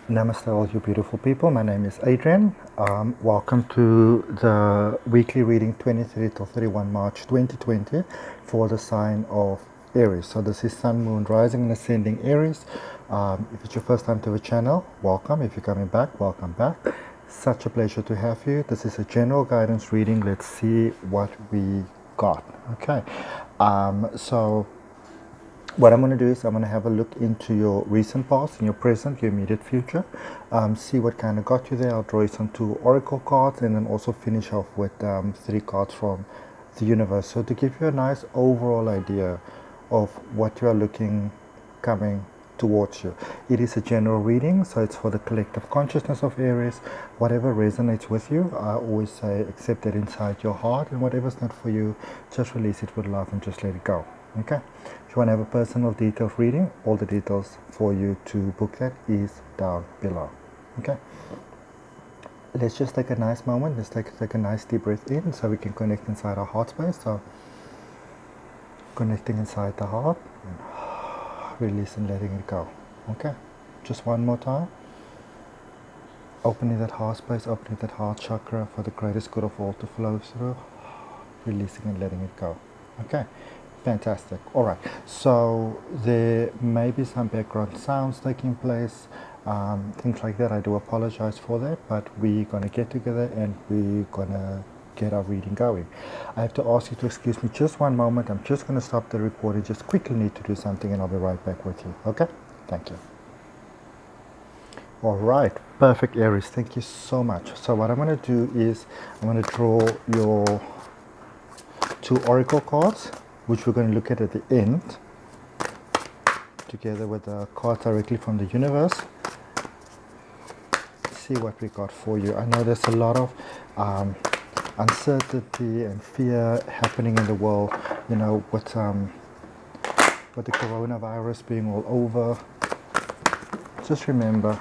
Namaste, all you beautiful people. My name is Adrian. Welcome to the weekly reading 23 to 31 March 2020 for the sign of Aries. So this is Sun, Moon, Rising and Ascending Aries. If it's your first time to the channel, welcome. If you're coming back, welcome back. Such a pleasure to have you. This is a general guidance reading. Let's see what we got. Okay. So what I'm going to do is I'm going to have a look into your recent past, and your present, your immediate future, see what kind of got you there. I'll draw you some 2 oracle cards and then also finish off with 3 cards from the universe. So to give you a nice overall idea of what you are looking coming towards you. It is a general reading, so it's for the collective consciousness of Aries. Whatever resonates with you, I always say accept it inside your heart, and whatever's not for you, just release it with love and just let it go. Okay? If you want to have a personal detailed reading, all the details for you to book that is down below. Okay? Let's just take a nice moment. Let's take a nice deep breath in so we can connect inside our heart space. So connecting inside the heart and release and letting it go. Okay? Just one more time. Opening that heart space, opening that heart chakra for the greatest good of all to flow through. Releasing and letting it go. Okay? Fantastic. All right. So there may be some background sounds taking place, things like that. I do apologize for that, but we're going to get together and we're going to get our reading going. I have to ask you to excuse me just one moment. I'm just going to stop the recording. Just quickly need to do something and I'll be right back with you. Okay? Thank you. All right. Perfect, Aries. Thank you so much. So what I'm going to do is I'm going to draw your 2 oracle cards, which we're going to look at the end, together with a card directly from the universe. See what we got for you. I know there's a lot of uncertainty and fear happening in the world, you know, with the coronavirus being all over. Just remember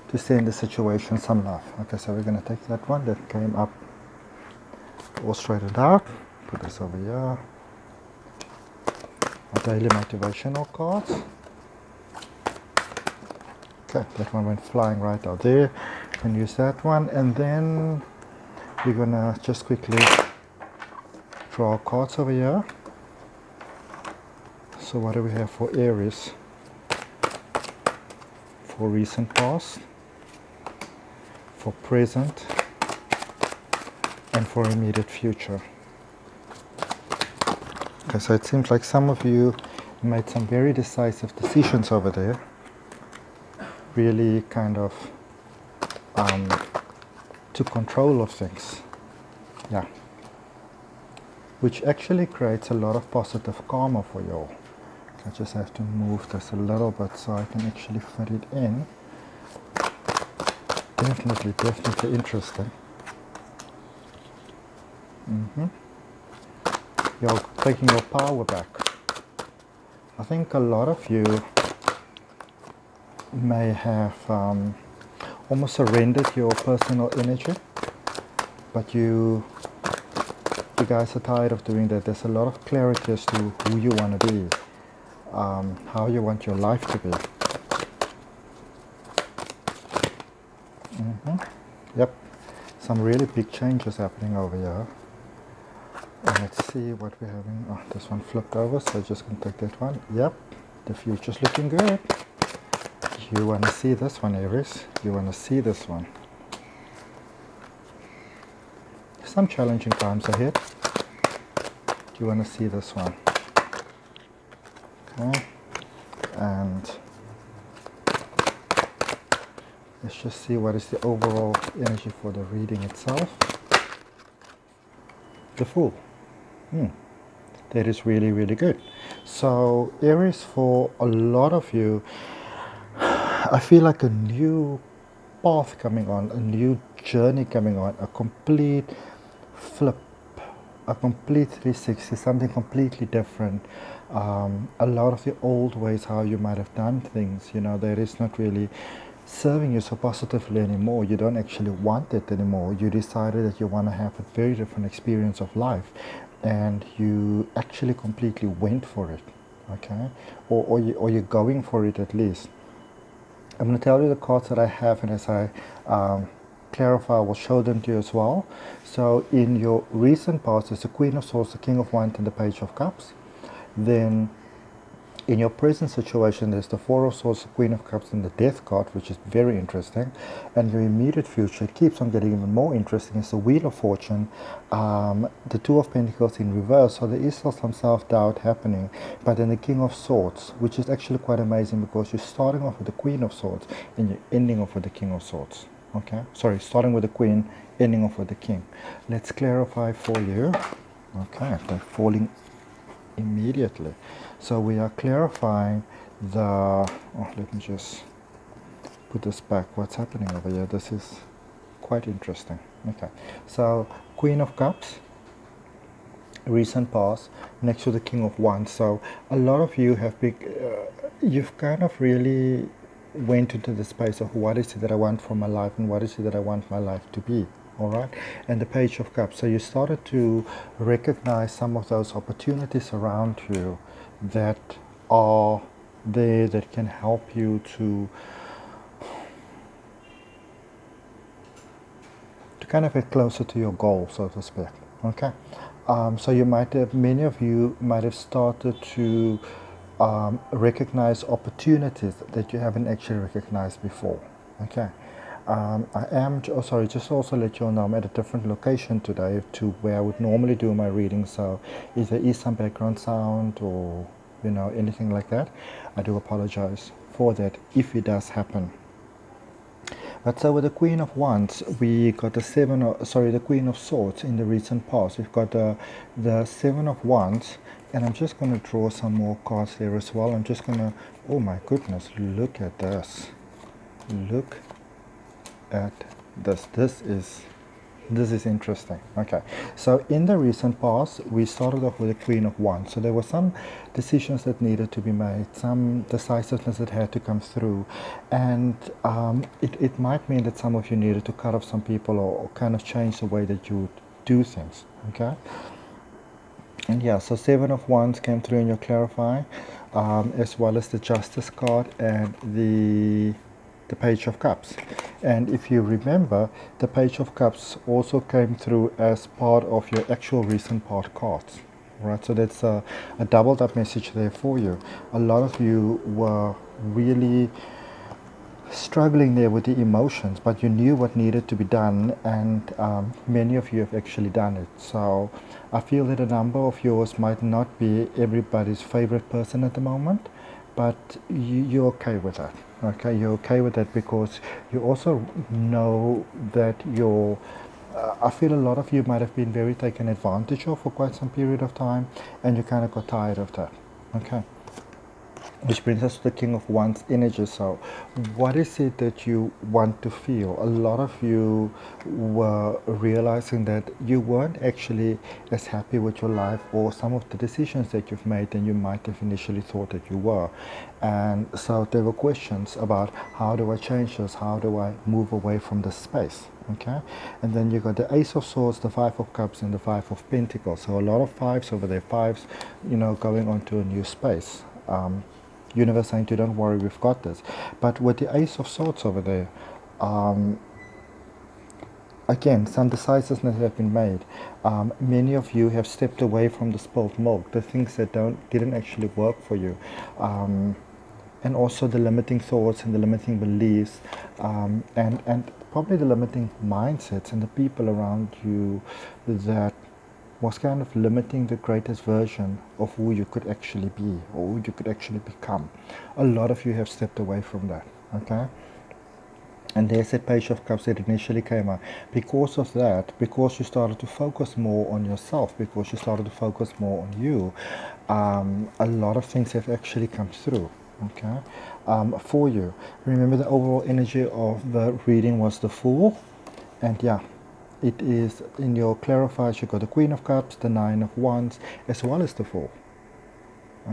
to send the situation some love. Okay, so we're going to take that one that came up all straightened out. Put this over here. Our daily motivational cards. Okay, that one went flying right out there. You can use that one, and then we're gonna just quickly draw cards over here. So what do we have for Aries? For recent past, for present, and for immediate future. Okay, so it seems like some of you made some very decisive decisions over there. Really kind of took control of things. Yeah. Which actually creates a lot of positive karma for you all. I just have to move this a little bit so I can actually fit it in. Definitely interesting. You're taking your power back. I think a lot of you may have almost surrendered your personal energy, but you guys are tired of doing that. There's a lot of clarity as to who you want to be, how you want your life to be. Yep, some really big changes happening over here. And let's see what we're having. Oh, this one flipped over, so I'm just going to take that one. Yep, the future's looking good. You want to see this one, Aries. You want to see this one. Some challenging times ahead. You want to see this one. Okay. And let's just see what is the overall energy for the reading itself. The Fool. That is really good. So Aries, for a lot of you, I feel like a new path coming on, a new journey coming on, a complete flip, a complete 360, something completely different. A lot of the old ways how you might have done things, you know, that is not really serving you so positively anymore. You don't actually want it anymore. You decided that you want to have a very different experience of life, and you actually completely went for it. Okay, or you're going for it at least. I'm going to tell you the cards that I have, and as I clarify, I will show them to you as well. So in your recent past, there's the Queen of Swords, the King of Wands, and the Page of Cups. Then in your present situation, there's the Four of Swords, the Queen of Cups, and the Death card, which is very interesting. And your immediate future, it keeps on getting even more interesting, is the Wheel of Fortune, the Two of Pentacles in reverse. So there is still some self-doubt happening. But then the King of Swords, which is actually quite amazing, because you're starting off with the Queen of Swords and you're ending off with the King of Swords. Okay, sorry, starting with the Queen, ending off with the King. Let's clarify for you. Okay, they're falling immediately. So we are clarifying the, let me just put this back. What's happening over here? This is quite interesting. Okay, so Queen of Cups, recent past, next to the King of Wands. So a lot of you have you've kind of really went into the space of what is it that I want from my life and what is it that I want my life to be. All right, and the Page of Cups. So you started to recognize some of those opportunities around you that are there, that can help you to kind of get closer to your goal, so to speak. Okay, so you might have, many of you might have started to recognize opportunities that you haven't actually recognized before. Okay. I am, sorry, just also let you know I'm at a different location today to where I would normally do my reading. So if there is some background sound or, anything like that, I do apologize for that if it does happen. But so with the Queen of Wands, we got the Queen of Swords in the recent past. We've got the Seven of Wands, and I'm just going to draw some more cards there as well. I'm just going to, oh my goodness, look at this. Look at this. This is interesting. Okay, so in the recent past, we started off with the Queen of Wands. So there were some decisions that needed to be made, some decisiveness that had to come through, and it might mean that some of you needed to cut off some people or kind of change the way that you would do things. Okay. And yeah, so Seven of Wands came through in your clarifying, as well as the Justice card and the Page of Cups. And if you remember, the Page of Cups also came through as part of your actual recent part cards. Right, so that's a doubled up message there for you. A lot of you were really struggling there with the emotions, but you knew what needed to be done, and many of you have actually done it. So I feel that a number of yours might not be everybody's favorite person at the moment, but you're okay with that. Okay, you're okay with that because you also know that I feel a lot of you might have been very taken advantage of for quite some period of time, and you kind of got tired of that. Okay. Which brings us to the King of Wands energy. So what is it that you want to feel? A lot of you were realizing that you weren't actually as happy with your life or some of the decisions that you've made than you might have initially thought that you were. And so there were questions about, how do I change this? How do I move away from this space? Okay, and then you got the Ace of Swords, the Five of Cups, and the Five of Pentacles. So a lot of fives over there, fives, going on to a new space. Universe saying to you, don't worry, we've got this. But with the Ace of Swords over there, again, some decisiveness have been made. Many of you have stepped away from the spilled milk, the things that didn't actually work for you. And also the limiting thoughts and the limiting beliefs, and probably the limiting mindsets and the people around you that was kind of limiting the greatest version of who you could actually be or who you could actually become. A lot of you have stepped away from that. Okay. And there's that Page of Cups that initially came out. Because of that, because you started to focus more on yourself, because you started to focus more on you, a lot of things have actually come through, okay, for you. Remember, the overall energy of the reading was the Fool. And yeah, it is in your clarifiers, you got the Queen of Cups, the Nine of Wands, as well as the Fool.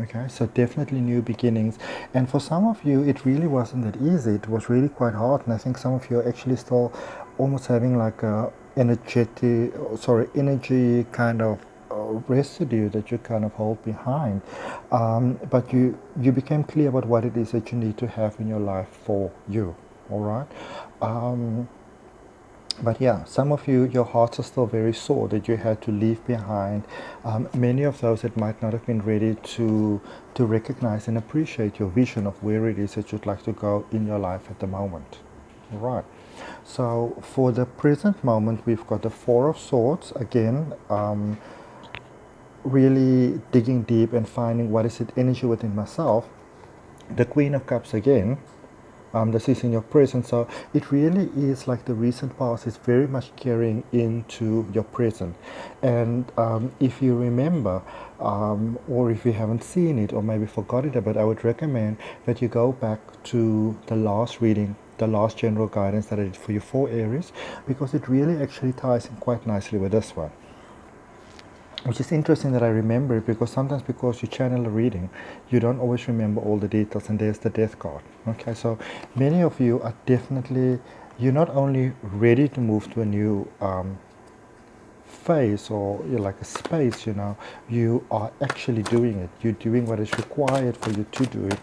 Okay, so definitely new beginnings. And for some of you, it really wasn't that easy. It was really quite hard. And I think some of you are actually still almost having like a energy kind of residue that you kind of hold behind. But you became clear about what it is that you need to have in your life for you. All right. But yeah, some of you, your hearts are still very sore that you had to leave behind. Many of those that might not have been ready to recognize and appreciate your vision of where it is that you'd like to go in your life at the moment. All right. So for the present moment, we've got the Four of Swords again. Really digging deep and finding what is it energy within myself. The Queen of Cups again. This is in your present, so it really is like the recent past is very much carrying into your present. And if you remember, or if you haven't seen it or maybe forgot it a bit, I would recommend that you go back to the last reading, the last general guidance that I did for you for Aries, because it really actually ties in quite nicely with this one. Which is interesting that I remember it, because sometimes because you channel a reading, you don't always remember all the details, and there's the death card. Okay, so many of you are definitely, you're not only ready to move to a new phase or like a space, you are actually doing it. You're doing what is required for you to do it,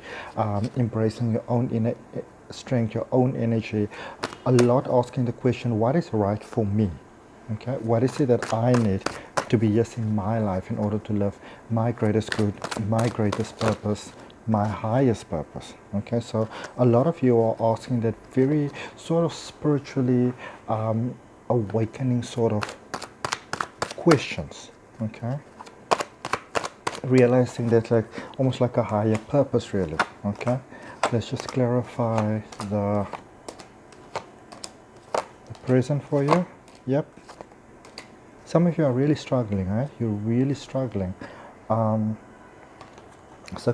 embracing your own inner strength, your own energy, a lot asking the question, what is right for me? Okay, what is it that I need to be yes in my life in order to live my greatest good, my greatest purpose, my highest purpose? Okay, so a lot of you are asking that very sort of spiritually awakening sort of questions. Okay, realizing that like almost like a higher purpose, really. Okay, let's just clarify the present for you. Yep. Some of you are really struggling, right? You're really struggling. So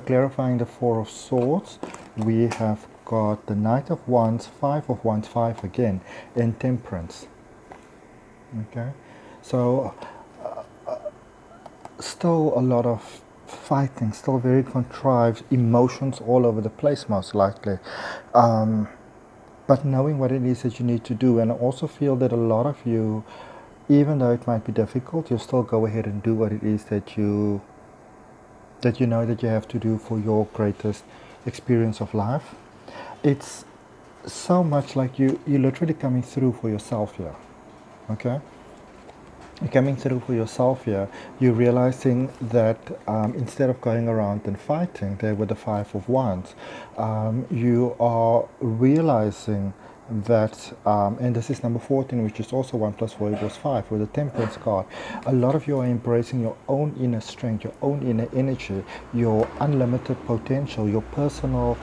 clarifying the Four of Swords, we have got the Knight of Wands, Five of Wands, Five again, and Temperance. Okay, so still a lot of fighting, still very contrived, emotions all over the place most likely. But knowing what it is that you need to do, and I also feel that a lot of you, even though it might be difficult, you still go ahead and do what it is that you know that you have to do for your greatest experience of life. It's so much like you're literally coming through for yourself here. Okay? You're coming through for yourself here. You're realizing that instead of going around and fighting there with the Five of Wands, you are realizing that, and this is number 14, which is also 1 + 4 = 5, with the Temperance card. A lot of you are embracing your own inner strength, your own inner energy, your unlimited potential, your personal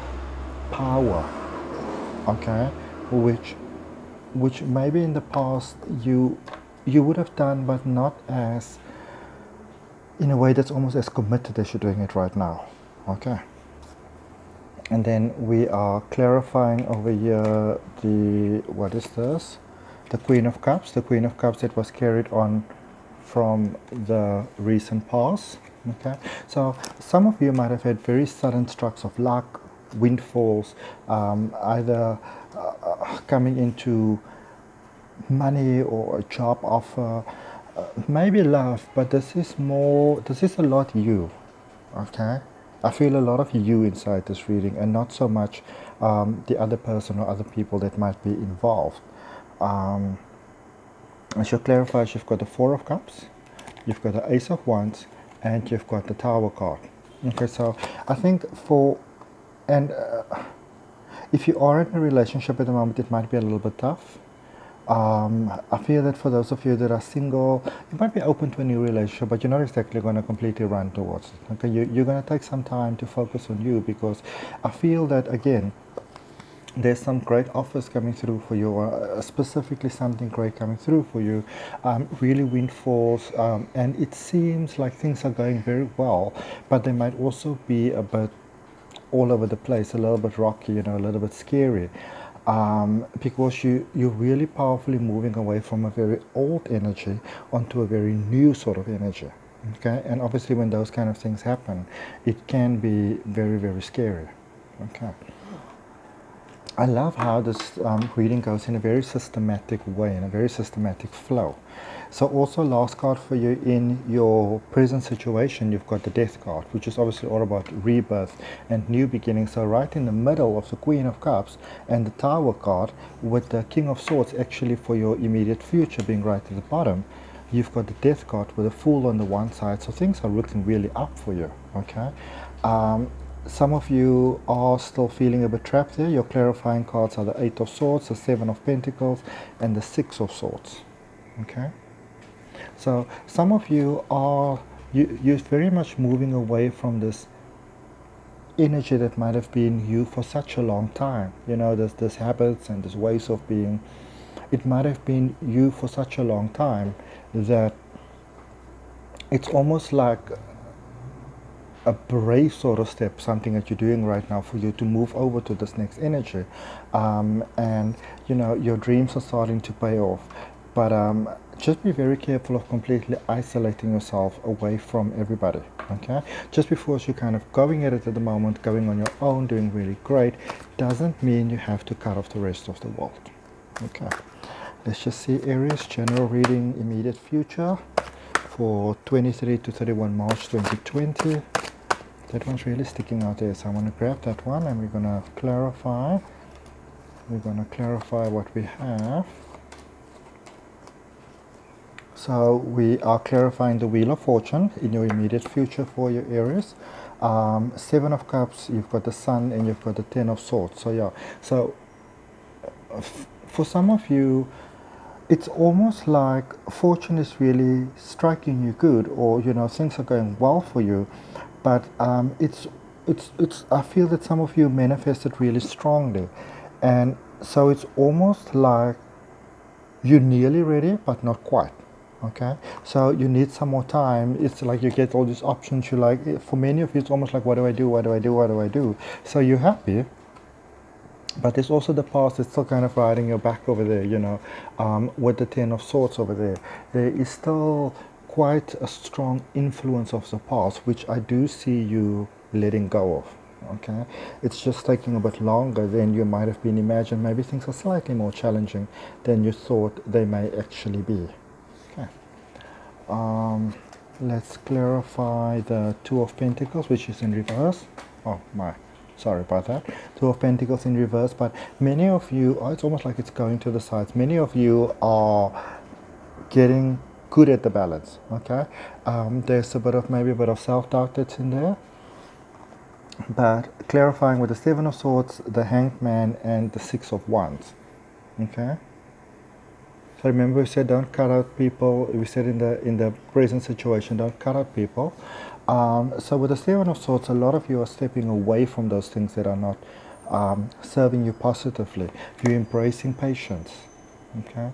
power. Okay, which maybe in the past you would have done, but not as in a way that's almost as committed as you're doing it right now. Okay. And then we are clarifying over here what is this? The Queen of Cups. The Queen of Cups that was carried on from the recent past. Okay. So some of you might have had very sudden strokes of luck, windfalls, either coming into money or a job offer, maybe love, but this is a lot you. Okay, I feel a lot of you inside this reading, and not so much the other person or other people that might be involved. As you clarify, you've got the Four of Cups, you've got the Ace of Wands, and you've got the Tower card. Okay, so I think if you are in a relationship at the moment, it might be a little bit tough. I feel that for those of you that are single, you might be open to a new relationship, but you're not exactly going to completely run towards it. Okay, you're going to take some time to focus on you, because I feel that, again, there's some great offers coming through for you, specifically something great coming through for you, really windfalls, and it seems like things are going very well, but they might also be a bit all over the place, a little bit rocky, a little bit scary. Because you're really powerfully moving away from a very old energy onto a very new sort of energy. Okay, and obviously when those kind of things happen, it can be very, very scary. Okay. I love how this reading goes in a very systematic way, in a very systematic flow. So also last card for you in your present situation, you've got the Death card, which is obviously all about rebirth and new beginnings. So right in the middle of the Queen of Cups and the Tower card with the King of Swords actually for your immediate future being right at the bottom, you've got the Death card with a Fool on the one side. So things are looking really up for you, okay? Some of you are still feeling a bit trapped there. Your clarifying cards are the Eight of Swords, the Seven of Pentacles, and the Six of Swords. Okay? So some of you are, you're very much moving away from this energy that might have been you for such a long time. You know, this habits and this ways of being. It might have been you for such a long time that it's almost like a brave sort of step, something that you're doing right now for you to move over to this next energy. And you know, your dreams are starting to pay off. But just be very careful of completely isolating yourself away from everybody, okay? Just because you're kind of going at it at the moment, going on your own, doing really great, doesn't mean you have to cut off the rest of the world, okay? Let's just see Aries, general reading, immediate future for 23 to 31 March 2020. That one's really sticking out there, so I'm going to grab that one and we're going to clarify. We're going to clarify what we have. So we are clarifying the Wheel of Fortune in your immediate future for your Aries. Seven of Cups, you've got the Sun, and you've got the Ten of Swords. So yeah, so for some of you, it's almost like fortune is really striking you good, or you know, things are going well for you, but it's I feel that some of you manifest it really strongly, and so it's almost like you're nearly ready but not quite. Okay, so you need some more time. It's like you get all these options. You like, for many of you, it's almost like, what do I do? What do I do? What do I do? So you're happy, but there's also the past that's still kind of riding your back over there, you know, with the Ten of Swords over there. There is still quite a strong influence of the past, which I do see you letting go of. Okay, it's just taking a bit longer than you might have been imagined. Maybe things are slightly more challenging than you thought they may actually be. Okay, let's clarify the Two of Pentacles, which is in reverse. Oh my, sorry about that. Two of Pentacles in reverse, but many of you, it's almost like it's going to the sides. Many of you are getting good at the balance, okay? There's maybe a bit of self-doubt that's in there. But clarifying with the Seven of Swords, the Hanged Man, and the Six of Wands, okay? So remember we said don't cut out people. We said in the present situation, don't cut out people. So with the Seven of Swords, a lot of you are stepping away from those things that are not serving you positively. You're embracing patience, okay?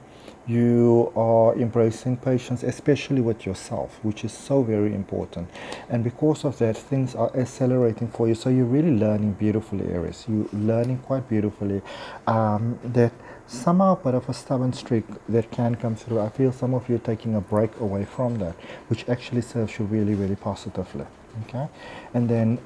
You are embracing patience, especially with yourself, which is so very important. And because of that, things are accelerating for you. So you're really learning beautifully, Aries. You're learning quite beautifully that somehow a bit of a stubborn streak that can come through. I feel some of you are taking a break away from that, which actually serves you really, really positively. Okay, and then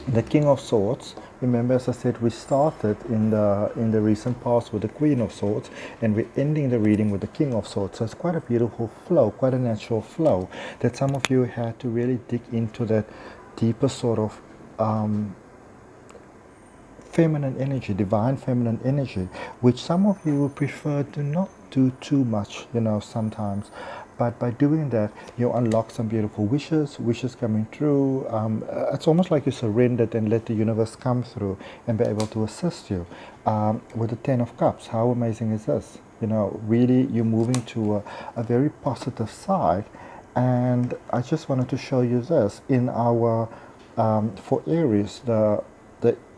the King of Swords. Remember, as I said, we started in the recent past with the Queen of Swords, and we're ending the reading with the King of Swords. So it's quite a beautiful flow, quite a natural flow that some of you had to really dig into that deeper sort of feminine energy, divine feminine energy, which some of you would prefer to not do too much, you know, sometimes. But by doing that, you unlock some beautiful wishes coming through. It's almost like you surrendered and let the universe come through and be able to assist you. With the Ten of Cups, how amazing is this? You know, really you're moving to a very positive side. And I just wanted to show you this in our, for Aries, the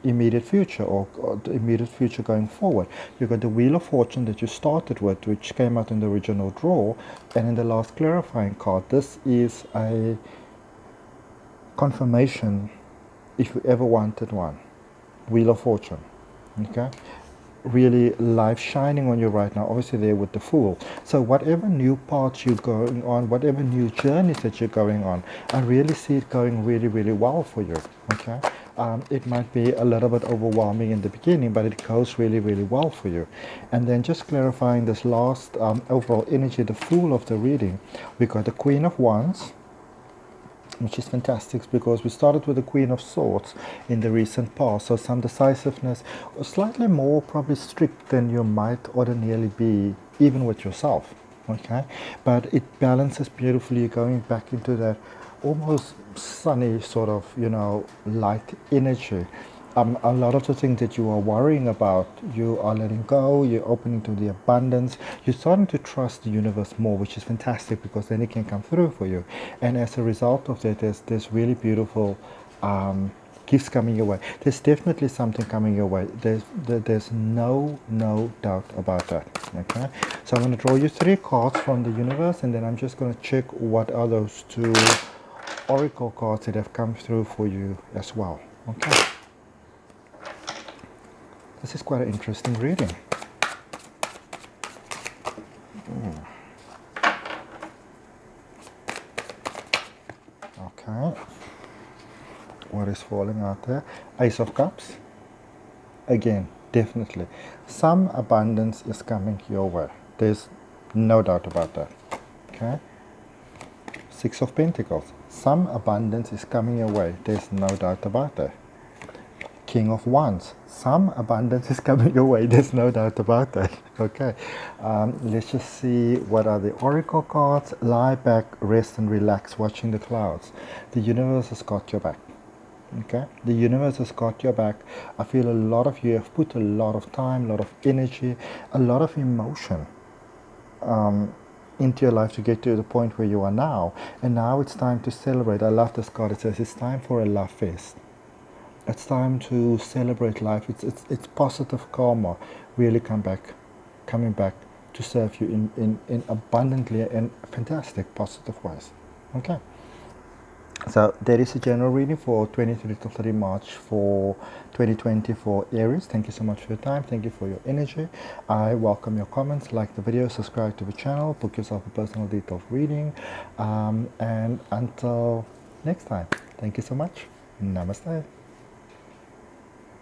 immediate future or the immediate future going forward. You've got the Wheel of Fortune that you started with, which came out in the original draw, and in the last clarifying card, this is a confirmation if you ever wanted one. Wheel of Fortune, okay? Really life shining on you right now, obviously there with the Fool. So whatever new paths you're going on, whatever new journeys that you're going on, I really see it going really, really well for you, okay? it might be a little bit overwhelming in the beginning, but it goes really, really well for you. And then just clarifying this last overall energy, the Fool of the reading, we got the Queen of Wands, which is fantastic because we started with the Queen of Swords in the recent past, so some decisiveness, or slightly more probably strict than you might ordinarily be, even with yourself, okay? But it balances beautifully, going back into that almost sunny sort of, you know, light energy. A lot of the things that you are worrying about, you are letting go, you're opening to the abundance, you're starting to trust the universe more, which is fantastic because then it can come through for you. And as a result of that, there's really beautiful gifts coming your way. There's definitely something coming your way. There's no doubt about that. Okay, so I'm going to draw you 3 cards from the universe, and then I'm just going to check what are those 2 oracle cards that have come through for you as well. Okay. This is quite an interesting reading. Okay. What is falling out there? Ace of Cups. Again, definitely. Some abundance is coming your way. There's no doubt about that. Okay. 6 of Pentacles. Some abundance is coming your way. There's no doubt about that. King of Wands. Some abundance is coming your way. There's no doubt about that. Okay. Let's just see what are the oracle cards. Lie back, rest and relax, watching the clouds. The universe has got your back. Okay. The universe has got your back. I feel a lot of you have put a lot of time, a lot of energy, a lot of emotion into your life to get to the point where you are now. And now it's time to celebrate. I love this card. It says it's time for a love fest. It's time to celebrate life. It's positive karma really coming back to serve you in abundantly and fantastic positive ways. Okay. So there is a general reading for 23 to 30 March for 2020 for Aries. Thank you so much for your time. Thank you for your energy. I welcome your comments. Like the video, subscribe to the channel, book yourself a personal detailed reading. And until next time, thank you so much. Namaste.